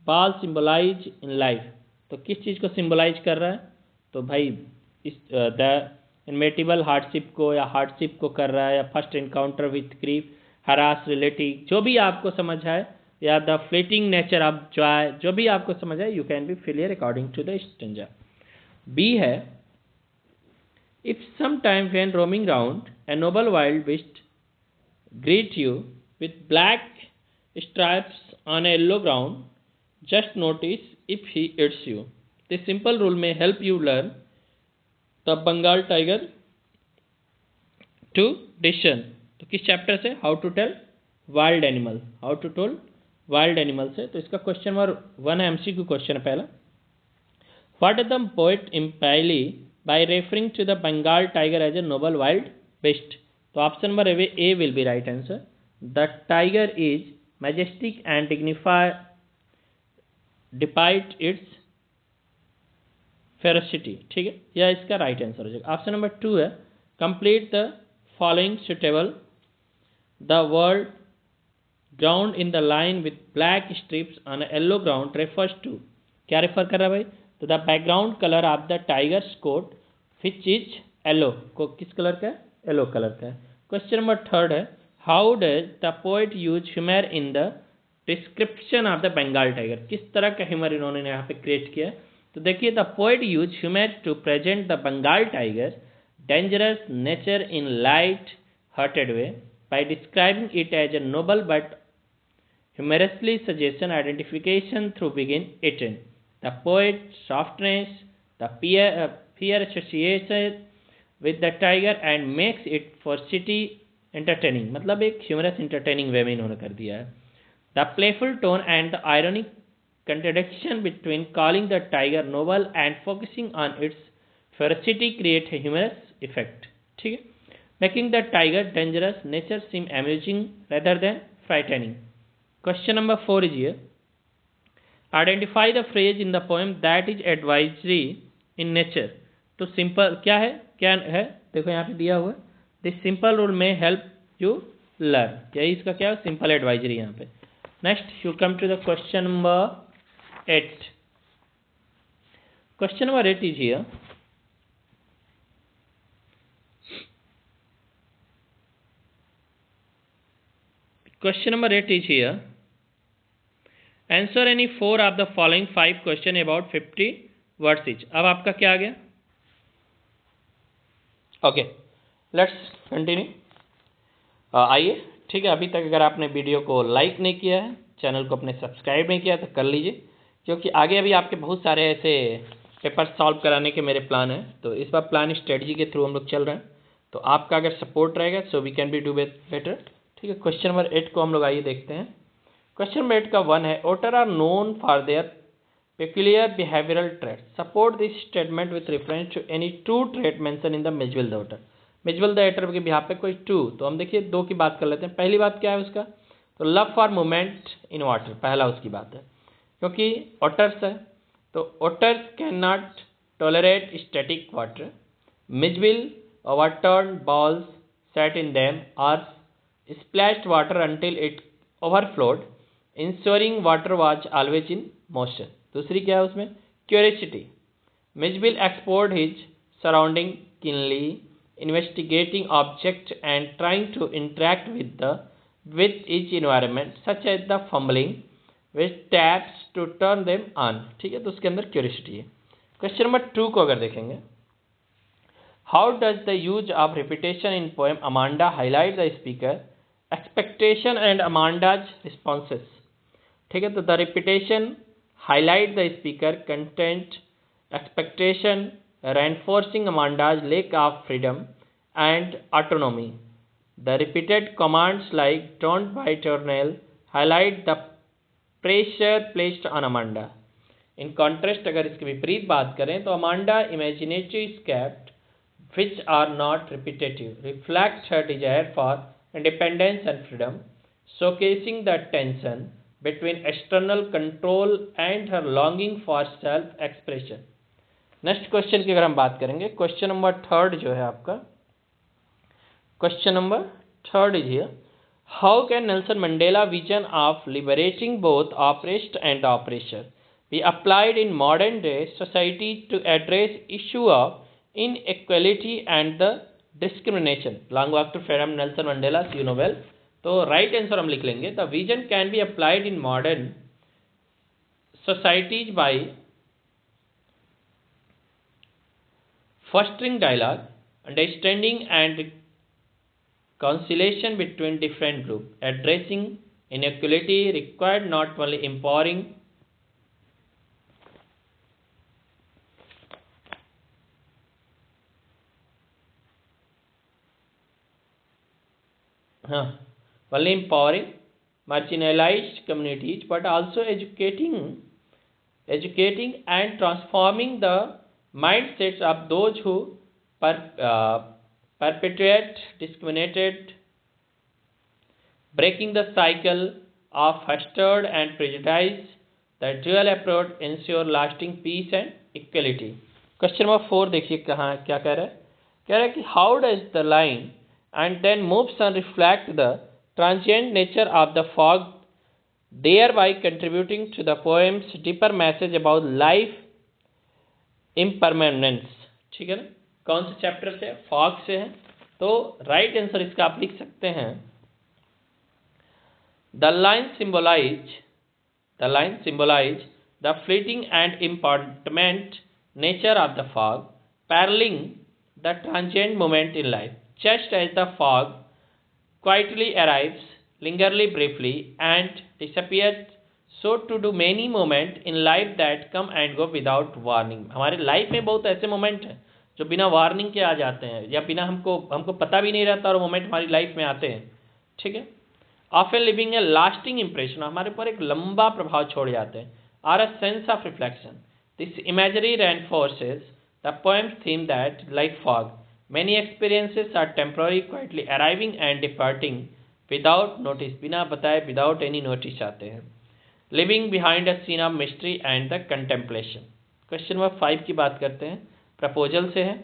ball symbolise in life. तो किस चीज़ को सिंबलाइज कर रहा है, तो भाई द इनमेटिबल हार्डशिप को या हार्डशिप को कर रहा है, या फर्स्ट इनकाउंटर विथ ग्रीफ, हरास रिलेटिव, जो भी आपको समझ आए या the fleeting nature of joy, जो भी आपको समझ आए, you can be fill here according to the stanza. B है, if some time when roaming round a noble wild beast greet you with black stripes on a yellow ground, just notice if he eats you. This simple rule may help you learn the Bengal tiger to discern. तो किस chapter से? How to tell wild animal, how to tell wild animal से। तो इसका question number 1 है, MCQ question है पहला। What the poet imply by referring to the Bengal tiger as a noble wild beast? तो option number A will be right answer. The tiger is majestic and dignified despite its ferocity, ठीक है, यह इसका right answer हो जाएगा। Option number 2 है, complete the following suitable, the word ground in the line with black stripes on yellow ground refers to, क्या refer कर रहा है भाई? तो the background colour of the tiger's coat which is yellow, को किस colour का है? येलो कलर का है। क्वेश्चन नंबर 3 है, how does the poet use humour in the description of the Bengal tiger? किस तरह का ह्यूमर इन्होंने यहाँ पे क्रिएट किया है? तो देखिए, the poet use humour to present the Bengal tiger dangerous nature in light hearted way by describing it as a noble but humorously suggestion identification through begin eaten. The poet softness the fear associated with the tiger and makes it for city entertaining, मतलब एक humorous entertaining way में इन्होंने कर दिया है। The playful tone and the ironic contradiction between calling the tiger noble and focusing on its ferocity create a humorous effect, ठीक है, making the tiger dangerous nature seem amusing rather than frightening. Question number 4 is here. Identify the phrase in the poem that is advisory in nature. तो simple क्या है, देखो यहाँ पे दिया हुआ है, this simple rule may help you learn, यही इसका क्या है? सिंपल एडवाइजरी यहाँ पे। Next you come to the question number 8। Question number 8 is here, question number 8 is here. Answer any 4 of the following 5 question about 50 words each. अब आपका क्या आ गया? Okay, let's continue. आइए, ठीक है, अभी तक अगर आपने वीडियो को लाइक नहीं किया है, चैनल को अपने सब्सक्राइब नहीं किया तो कर लीजिए, क्योंकि आगे अभी आपके बहुत सारे ऐसे पेपर सॉल्व कराने के मेरे प्लान हैं। तो इस बार प्लान स्ट्रेटजी के थ्रू हम लोग चल रहे हैं, तो आपका अगर सपोर्ट रहेगा so we can be do better, ठीक है। क्वेश्चन नंबर 8 को हम लोग आइए देखते हैं। क्वेश्चन नंबर 8 का 1 है, otter are known for their peculiar behavioural trait, support this statement with reference to any two trait mention in the Mijbil the otter. Mijbil the otter के बिहाफ पे कोई ट्रू, तो हम देखिए 2 की बात कर लेते हैं। पहली बात क्या है उसका? तो love for movement in water, पहला उसकी बात है, क्योंकि ओटर्स है तो otters can not tolerate static water. Mijbil overturned balls sat in them or splashed water until it overflowed, ensuring water was always in motion. दूसरी क्या है उसमें? Curiosity. Mitchell explored his surrounding keenly, investigating objects and trying to interact with each environment, such as the fumbling with taps to turn them on. ठीक है, तो उसके अंदर curiosity है। क्वेश्चन नंबर 2 को अगर देखेंगे, how does the use of repetition in poem Amanda highlight the speaker expectation and Amanda's responses? ठीक है, तो the repetition highlight the speaker content expectation, reinforcing Amanda's lack of freedom and autonomy. The repeated commands like don't bite your nail highlight the pressure placed on Amanda. In contrast, अगर इसके विपरीत बात करें तो Amanda imaginative escaped which are not repetitive, reflect her desire for independence and freedom, showcasing the tension between external control and her longing for self-expression. Next question की अगर हम बात करेंगे, क्वेश्चन नंबर 3 जो है आपका, question number 3 is here, how can Nelson Mandela vision of liberating both oppressed and oppressor be applied in modern day society to address issue of inequality and the discrimination? Long walk to freedom, Nelson Mandela's Nobel तो right answer हम लिख लेंगे, the vision can be applied in modern societies by fostering dialogue, understanding and reconciliation between different groups, addressing inequality required not only empowering marginalized communities, but also educating and transforming the mindsets of those who perpetuate discriminated, breaking the cycle of hatred and prejudice. The dual approach ensure lasting peace and equality. Question number 4 देखिए कहाँ क्या कह रहा है, कह रहा है कि how does the line and then moves and reflect the transient nature of the fog, thereby contributing to the poem's deeper message about life impermanence. ठीक है ना, कौन से चैप्टर से, फॉग से है, तो राइट आंसर इसका आप लिख सकते हैं, the line symbolize the fleeting and impermanent nature of the fog, paralleling the transient moment in life. Just as the fog quietly arrives, lingeringly briefly, and disappears, so to do many moments in life that come and go without warning. हमारे life में बहुत ऐसे moment हैं जो बिना warning के आ जाते हैं, या बिना हमको पता भी नहीं रहता, और मोमेंट हमारी लाइफ में आते हैं. ठीक है, often leaving a lasting impression, हमारे पर एक लंबा प्रभाव छोड़ जाते हैं, or a sense of reflection. This imagery reinforces the poem's theme that, like fog, many experiences are temporary, quietly arriving and departing without notice, बिना बताए, without any notice आते हैं, leaving behind a scene of mystery and the contemplation. Question number 5 की बात करते हैं, proposal से है,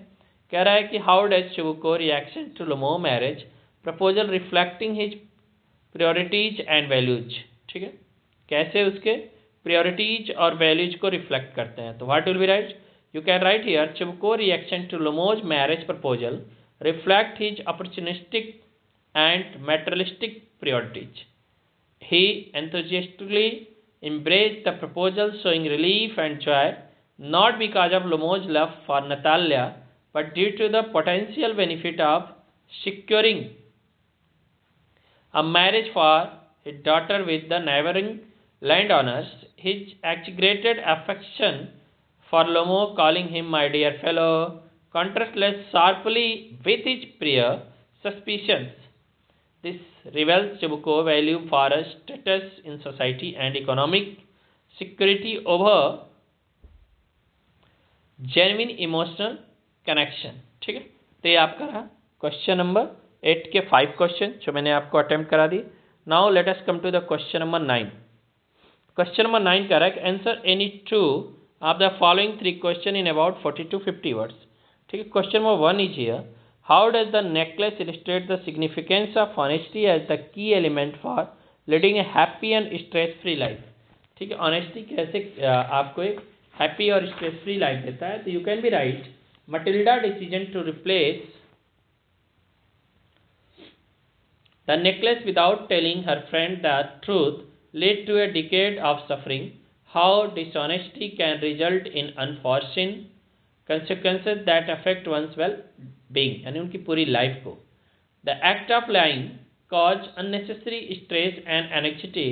कह रहा है कि how does Chibuko reaction to Lumo marriage proposal reflecting his priorities and values. ठीक है, कैसे उसके प्रायोरिटीज और वैल्यूज को रिफ्लेक्ट करते हैं, तो what will be right, you can write here, Chibuko reaction to Lumo's marriage proposal reflect his opportunistic and materialistic priorities. He enthusiastically embraced the proposal, showing relief and joy, not because of Lumo's love for Natalia, but due to the potential benefit of securing a marriage for his daughter with the neighboring landowners. His exaggerated affection for Lumo, calling him my dear fellow, contrasts sharply with his prior suspicions. This reveals Chibuko's value for a status in society and economic security over genuine emotional connection. ठीक है, तो ये आपका रहा question number 8 के 5 question जो मैंने आपको अटेम्प्ट करा दी. Now let us come to the question number 9. Question number 9 कह रहा है answer any 2 of the following 3 questions in about 40 to 50 words. ठीक है, question number 1 is here, how does the necklace illustrate the significance of honesty as the key element for leading a happy and stress free life. ठीक है, honesty कैसे आपको एक happy और stress free life देता है, तो you can be right, Matilda decision to replace the necklace without telling her friend the truth led to a decade of suffering. How dishonesty can result in unforeseen consequences that affect one's well-being, यानी उनकी पूरी life को. The act of lying caused unnecessary stress and anxiety.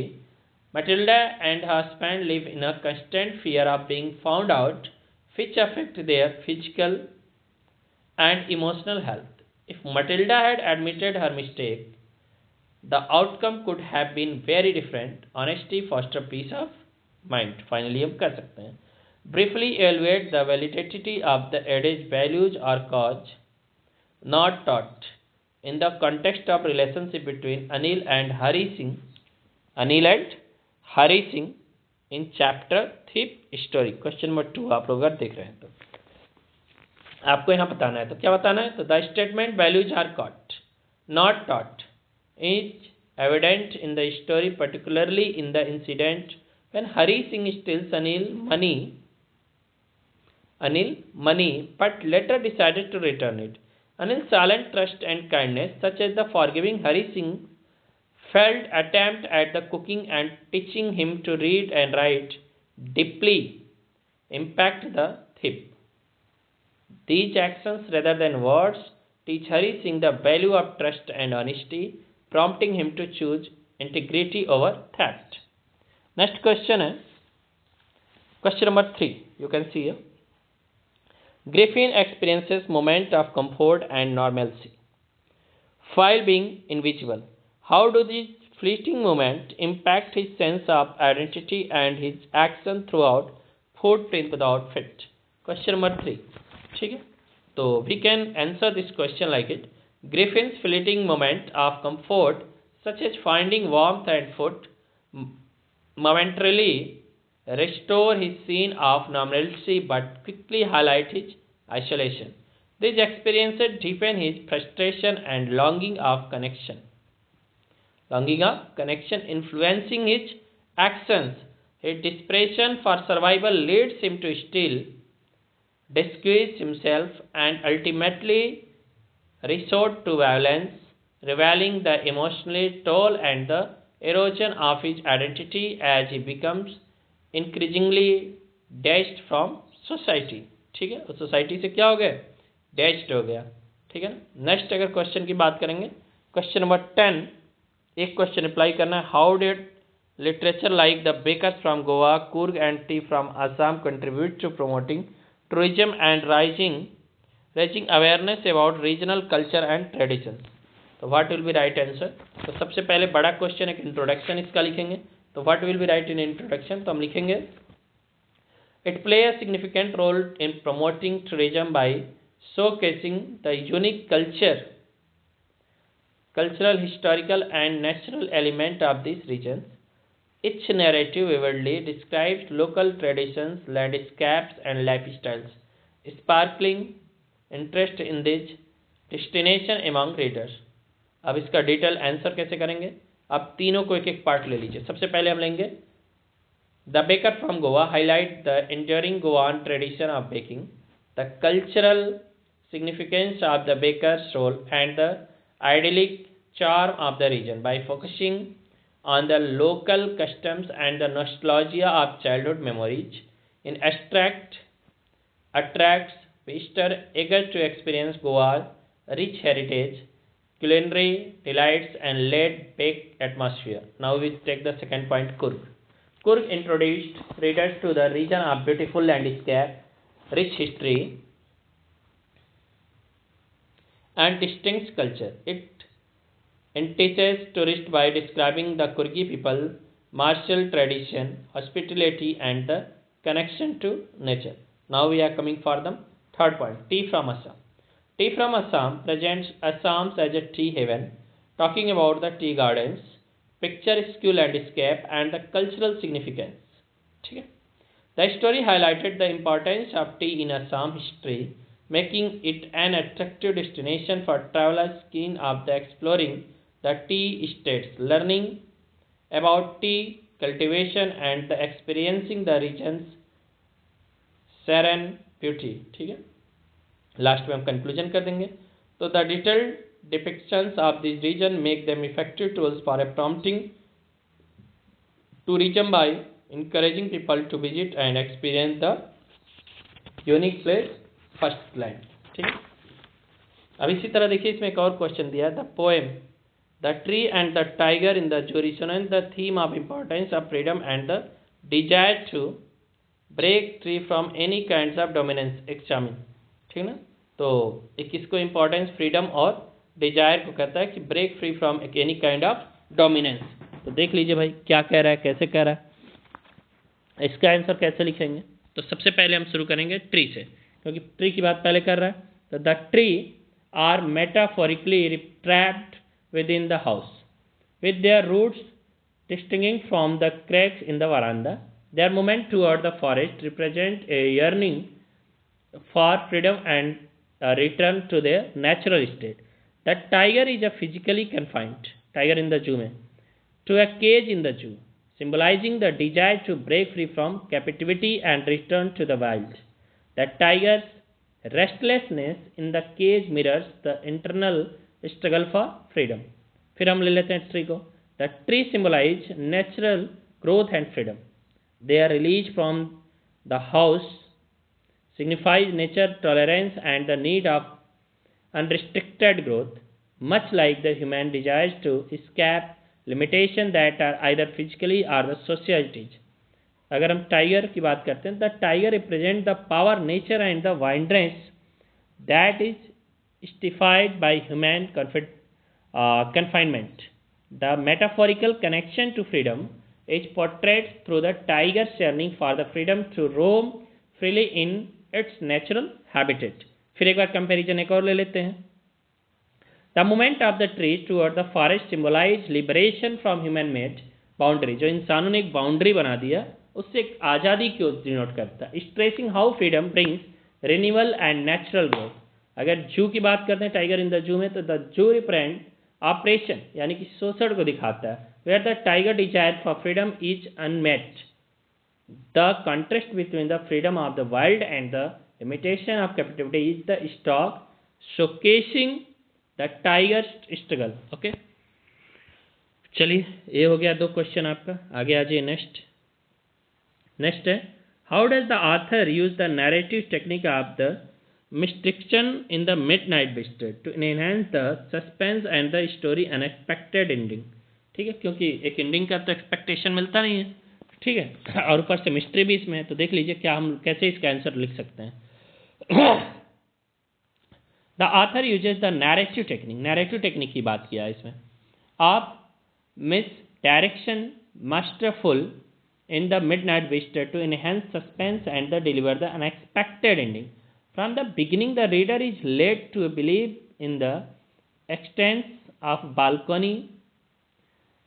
Matilda and her husband live in a constant fear of being found out, which affect their physical and emotional health. If Matilda had admitted her mistake, the outcome could have been very different. Honesty fosters peace of mind. Finally हम कर सकते हैं, briefly evaluate the validity of the adage values are cause not taught in the context of relationship between Anil and Hari Singh in chapter Thief Story. Question number 2 आप लोग अगर देख रहे हैं तो आपको यहाँ बताना है, तो क्या बताना है, तो the statement values are caught not taught is evident in the story, particularly in the incident when Hari Singh steals Anil money, but later decided to return it. Anil's silent trust and kindness, such as the forgiving Hari Singh failed attempt at the cooking and teaching him to read and write deeply impact the thief. These actions rather than words teach Hari Singh the value of trust and honesty, prompting him to choose integrity over theft. Next question है question number 3. You can see here. Griffin experiences moment of comfort and normalcy while being invisible. How do these fleeting moments impact his sense of identity and his action throughout footprint without fit? Question number 3. ठीक है, तो we can answer this question like it. Griffin's fleeting moment of comfort, such as finding warmth and food, momentarily restore his scene of normalcy but quickly highlight his isolation. These experiences deepen his frustration and longing of connection. Influencing his actions. His desperation for survival leads him to steal, disguise himself, and ultimately resort to violence, revealing the emotional toll and the erosion of his identity as he becomes increasingly detached from society. ठीक है, उस society से क्या हो गया, डेस्ड हो गया. ठीक है ना. नेक्स्ट अगर क्वेश्चन की बात करेंगे, क्वेश्चन नंबर 10, एक क्वेश्चन अप्लाई करना है. How did literature like the bakers from Goa, Coorg and tea from Assam contribute to promoting tourism and raising awareness about regional culture and traditions? तो what will be right answer. तो सबसे पहले बड़ा question एक introduction इसका लिखेंगे. तो what will be right in introduction, तो हम लिखेंगे it play a significant role in promoting tourism by showcasing the unique cultural, historical and natural element of these regions. Each narrative vividly describes local traditions, landscapes and lifestyles, sparkling interest in this destination among readers. अब इसका detail answer कैसे करेंगे, अब तीनों को एक एक part ले लीजिए. सबसे पहले हम लेंगे the baker from Goa highlight the enduring Goan tradition of baking, the cultural significance of the baker's role and the idyllic charm of the region by focusing on the local customs and the nostalgia of childhood memories. In attracts visitors eager to experience Goa's rich heritage, culinary delights and laid-back atmosphere. Now we take the second point, Coorg. Coorg introduced readers to the region of beautiful landscape, rich history and distinct culture. It entices tourists by describing the Kurgi people, martial tradition, hospitality and the connection to nature. Now we are coming for the third point, tea from Assam. Tea from Assam presents Assam as a tea haven, talking about the tea gardens, picturesque landscape and the cultural significance. Okay. The story highlighted the importance of tea in Assam history, making it an attractive destination for travelers keen of the exploring the tea estates, learning about tea cultivation and the experiencing the region's serene beauty. ठीक है, last में हम conclusion कर देंगे. तो the detailed depictions of this region make them effective tools for a prompting tourism by encouraging people to visit and experience the unique place first line. ठीक है, अब इसी तरह देखिए इसमें एक और क्वेश्चन दिया है. The poem the tree and the tiger in the zoo resonance the theme of importance of freedom and the desire to break free from any kind of dominance. Examine. ठीक ना, तो एक किसको इम्पोर्टेंस, फ्रीडम और Dzire को कहता है कि break free from any kind of dominance. तो देख लीजिए भाई क्या कह रहा है, कैसे कह रहा है, इसका आंसर कैसे लिखेंगे. तो सबसे पहले हम शुरू करेंगे ट्री से, क्योंकि ट्री की बात पहले कर रहा है. तो the tree are metaphorically trapped within the house with their roots distinguishing from the cracks in the veranda. Their movement toward the forest represent a yearning for freedom and a return to their natural state. The tiger is a physically confined, tiger in the zoo में, to a cage in the zoo, symbolizing the desire to break free from captivity and return to the wild. The tiger's restlessness in the cage mirrors the internal struggle for freedom. फिर हम ले लेते हैं tree को. The tree symbolize natural growth and freedom. They are released from the house, signifies nature, tolerance, and the need of unrestricted growth, much like the human desires to escape limitations that are either physically or the societies. अगर हम tiger की बात करते हैं, the tiger represent the power, nature and the wildness that is stifled by human confinement. The metaphorical connection to freedom is portrayed through the tiger yearning for the freedom to roam freely in its natural habitat. फिर एक बार comparison एक और ले लेते हैं. The movement of the trees toward the forest symbolize liberation from human-made boundary. जो इंसानों ने एक बाउंड्री बना दिया, उससे एक आज़ादी की ओर डिनोट करता है. Stressing how freedom brings renewal and natural growth. अगर जू की बात करते हैं टाइगर इन द जू में, तो द जू रिप्रेजेंट ऑपरेशन यानी कि शोषण को दिखाता है. Where the tiger desire for freedom is unmet. The contrast between the freedom of the wild and the limitation of captivity is the stark showcasing the tiger struggle. Okay, चलिए ये हो गया 2 क्वेश्चन आपका. आगे आ जाइए. नेक्स्ट है, how does the author use the narrative technique of the mysticism in the midnight visitor to enhance the suspense and the story unexpected ending. ठीक है, क्योंकि एक एंडिंग का तो एक्सपेक्टेशन मिलता नहीं है. ठीक है, और ऊपर से मिस्ट्री भी इसमें है. तो देख लीजिए क्या हम कैसे इसका आंसर लिख सकते हैं. The author uses the narrative technique. Narrative technique की बात किया है इसमें. आप miss direction masterful in the midnight visitor to enhance suspense and deliver the unexpected ending. From the beginning, the reader is led to believe in the extent of balcony,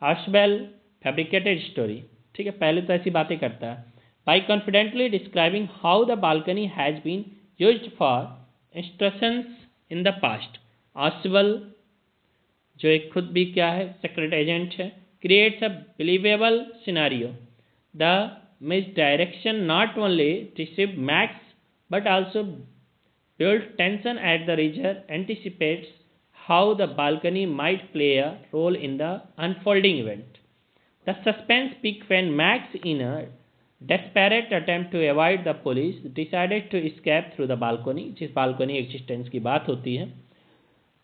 Ashbel fabricated story. ठीक है, पहले तो ऐसी बातें करता है. By confidently describing how the balcony has been used for instructions in the past. Ashbel जो एक खुद भी क्या है, सेक्रेट एजेंट है, creates a believable scenario. The misdirection not only deceived Max but also built tension as the reader anticipates how the balcony might play a role in the unfolding event. The suspense peaks when Max, in a desperate attempt to avoid the police, decided to escape through the balcony. जिस balcony existence की बात होती है,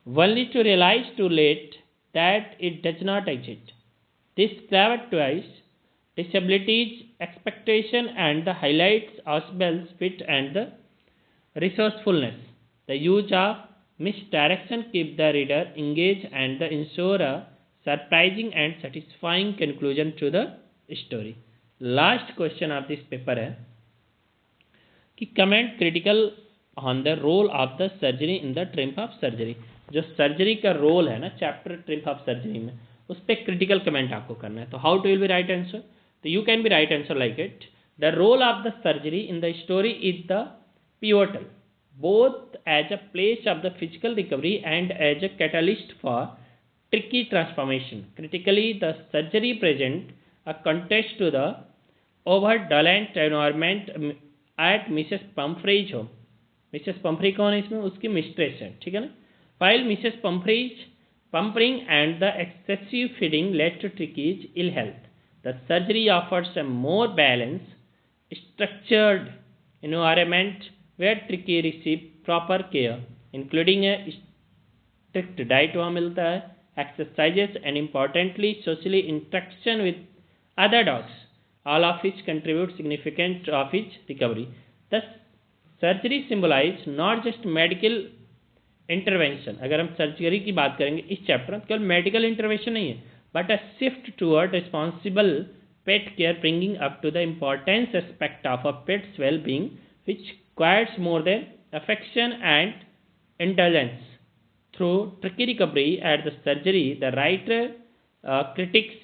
only to realize too late that it does not exist. This clever twist disabilities expectation and the highlights Oswald's wit and the resourcefulness. The use of misdirection keep the reader engaged and ensure a surprising and satisfying conclusion to the story. Last question of this paper है कि comment critical on the role of the surgery in the triumph of surgery. जो surgery का role है ना chapter triumph of surgery में, उस पर critical comment आपको करना है. तो how to will be right answer. तो you can be right answer like it. The role of the surgery in the story is the pivotal, both as a place of the physical recovery and as a catalyst for tricky transformation. Critically, the surgery present a contrast to the overdolent environment at Mrs. Pumphrey's home. Mrs. Pumphrey कौन है इसमें, उसकी mistress है. ठीक है ना. While Mrs. Pumphrey's pampering and the excessive feeding led to Tricky's ill health, the surgery offers a more balanced, structured environment where Tricky receive proper care, including a strict diet वहाँ मिलता है, exercises and importantly socially interaction with other dogs, all of which contribute significant of his recovery. Thus, surgery symbolize not just medical intervention. अगर हम surgery की बात करेंगे इस chapter में, केवल मेडिकल इंटरवेंशन नहीं है, but a shift toward responsible pet care, bringing up to the importance aspect of a pet's well-being, which requires more than affection and indulgence. Through tricky recovery at the surgery, the writer critiques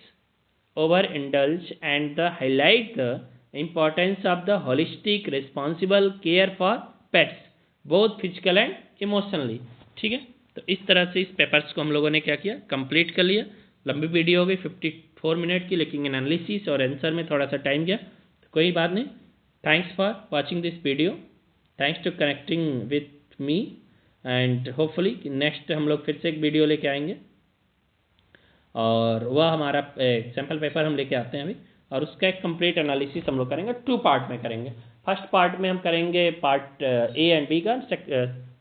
overindulge and highlight the importance of the holistic, responsible care for pets, both physical and emotionally. ठीक है, तो इस तरह से इस papers को हम लोगों ने क्या किया, कंप्लीट कर लिया. लंबी वीडियो हो गई 54 मिनट की, लेकिन एनालिसिस और आंसर में थोड़ा सा टाइम गया, तो कोई बात नहीं. Thanks for watching this video. Thanks to connecting with me and hopefully next हम लोग फिर से एक वीडियो लेके आएंगे. और वह हमारा सैम्पल पेपर हम लेके आते हैं अभी, और उसका एक कंप्लीट एनालिसिस हम लोग करेंगे, 2 पार्ट में करेंगे। फर्स्ट पार्ट में हम करेंगे पार्ट ए एंड बी का,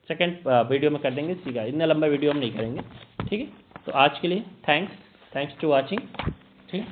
सेकेंड वीडियो में कर देंगे सी का। इतना लंबा वीडियो हम नहीं करेंगे, ठीक है। तो आज के लिए थैंक्स टू वॉचिंग, ठीक है।